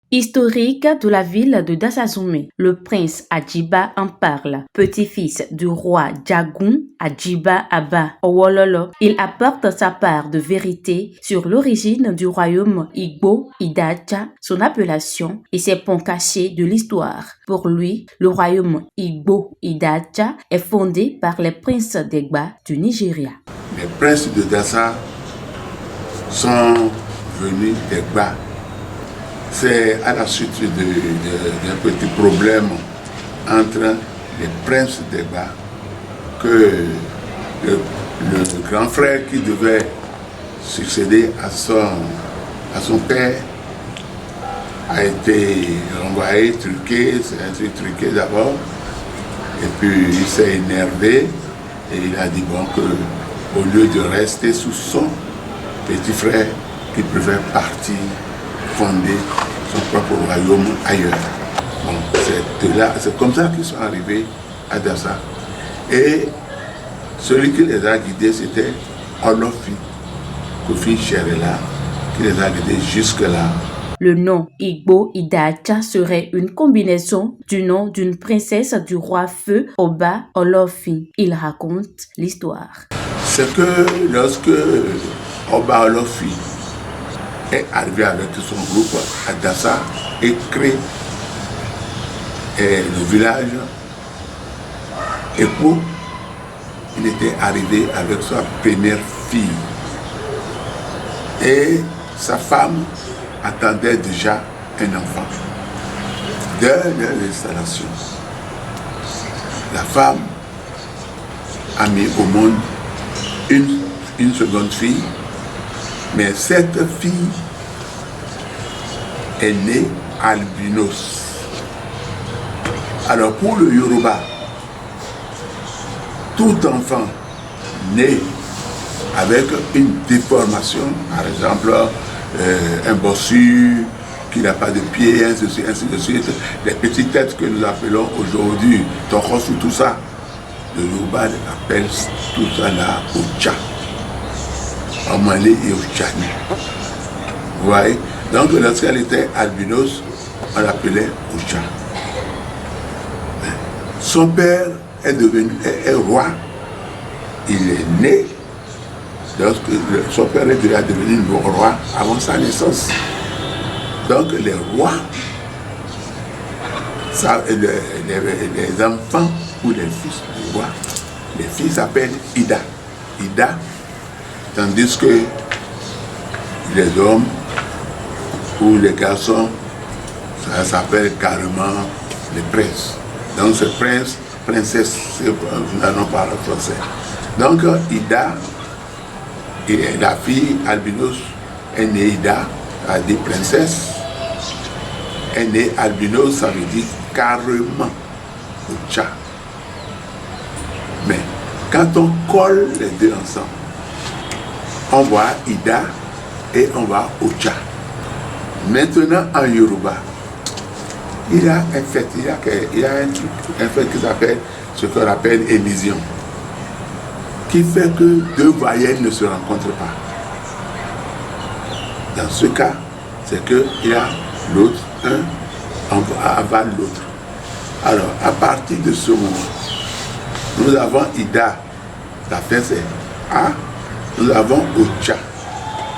Historique de la ville de Dasazumé, le prince Adjiba en parle. Petit-fils du roi Djagoun Adjiba Aba Owololo, il apporte sa part de vérité sur l'origine du royaume Igbo Idacha, son appellation et ses ponts cachés de l'histoire. Pour lui, le royaume Igbo Idacha est fondé par les princes d'Egba du Nigeria. Les princes de Dassa sont venus d'Egba. C'est à la suite d'un petit problème entre les princes d'Egba que le grand frère qui devait succéder à son père a été renvoyé, truqué, c'est un truc truqué d'abord, et puis il s'est énervé et il a dit bon que au lieu de rester sous son petit frère, qu'il préfère partir fonder son propre royaume ailleurs. Bon, c'est comme ça qu'ils sont arrivés à Dassa. Et celui qui les a guidés, c'était Olofi, Kofi Cherela, qui les a guidés jusque-là. Le nom Igbo Idacha serait une combinaison du nom d'une princesse du roi feu Oba Olofi. Il raconte l'histoire. C'est que lorsque Oba Olofi est arrivé avec son groupe à Dassa et crée le village Ekpo, il était arrivé avec sa première fille. Et sa femme attendait déjà un enfant. Dès leur installation, la femme a mis au monde une seconde fille, mais cette fille est née albinos. Alors pour le Yoruba, tout enfant né avec une déformation, par exemple un bossu qui n'a pas de pied, ainsi de suite, les petites têtes que nous appelons aujourd'hui tokos ou tout ça, le Yoruba appelle tout ça là Ocha. Omale et Ochani. Vous voyez? Donc lorsqu'elle était albinos, on l'appelait Ocha. Son père est roi. Il est né lorsque son père est déjà devenu roi avant sa naissance. Donc les rois, les enfants ou les fils du roi, les filles s'appellent Ida. Ida, tandis que les hommes ou les garçons, ça s'appelle carrément les princes. Donc c'est prince, princesse, non pas le français. Donc Ida, et la fille albinos est née Ida, a dit princesse. Est née albinos, ça veut dire carrément Ocha. Mais quand on colle les deux ensemble, on voit Ida et on voit Ocha. Maintenant en Yoruba, il y a un fait, un fait qui s'appelle ce qu'on appelle élision, qui fait que deux voyelles ne se rencontrent pas. Dans ce cas, c'est qu'il y a l'autre, un avale l'autre. Alors, à partir de ce moment, nous avons Ida, la fin c'est A, nous avons Ocha,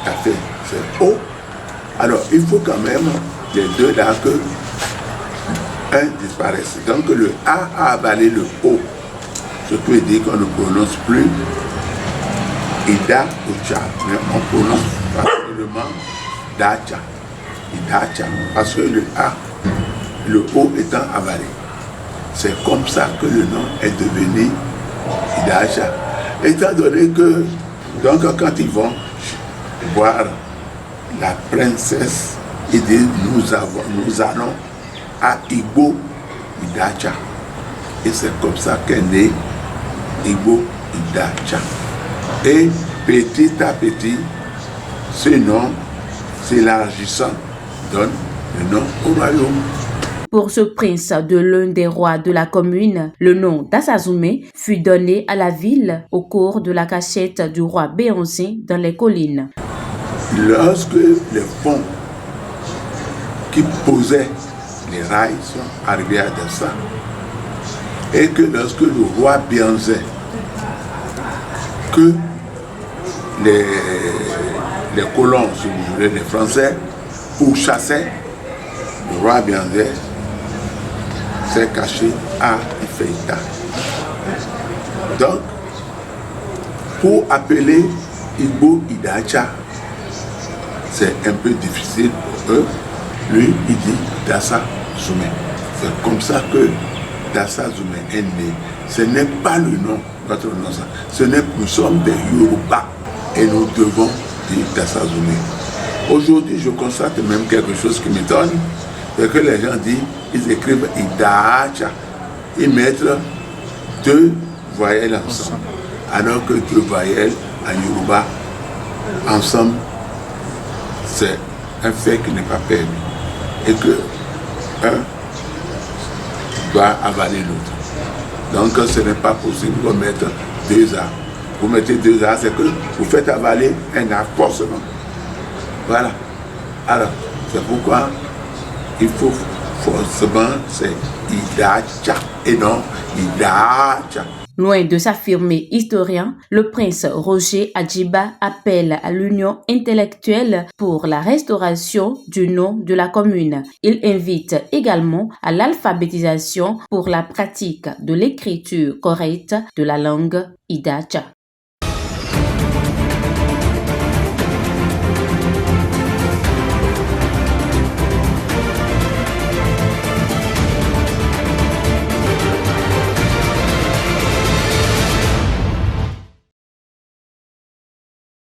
la fin c'est O. Alors, il faut quand même les deux là que un disparaisse. Donc le A avalé le O. Ce qui veut dire qu'on ne prononce plus Ida Ocha, mais on prononce facilement Dacha. Idacha. Parce que le A, le O étant avalé. C'est comme ça que le nom est devenu Idacha. Étant donné que, donc quand ils vont voir la princesse, ils disent nous allons à Igbo Idacha. Et c'est comme ça qu'est né Igbo Idacha. Et petit à petit, ce nom s'élargissant donne le nom au royaume. Pour ce prince de l'un des rois de la commune, le nom d'Asazumé fut donné à la ville au cours de la cachette du roi Béoncé dans les collines. Lorsque les fonds qui posaient les rails sont arrivés à Dassa. Et que lorsque le roi Bianzé, que les colons, si vous voulez, les Français, pourchassaient, le roi Bianzé s'est caché à Ifeïta. Donc, pour appeler Igbo Idacha, c'est un peu difficile pour eux. Lui, il dit Dassa Zoumé. C'est comme ça que Dassa Zoumé est né. Ce n'est pas le nom, notre nom. Nous sommes des Yoruba et nous devons dire Dassa Zoumé. Aujourd'hui, je constate même quelque chose qui m'étonne, c'est que les gens disent, ils écrivent Idacha, ils mettent 2 voyelles ensemble, alors que 2 voyelles en Yoruba ensemble, c'est un fait qui n'est pas permis et que un doit avaler l'autre. Donc ce n'est pas possible de mettre 2 A. Vous mettez 2 A, c'est que vous faites avaler un A forcément. Voilà. Alors, c'est pourquoi il faut forcément, c'est Idacha et non Idacha. Loin de s'affirmer historien, le prince Roger Adjiba appelle à l'union intellectuelle pour la restauration du nom de la commune. Il invite également à l'alphabétisation pour la pratique de l'écriture correcte de la langue Idacha.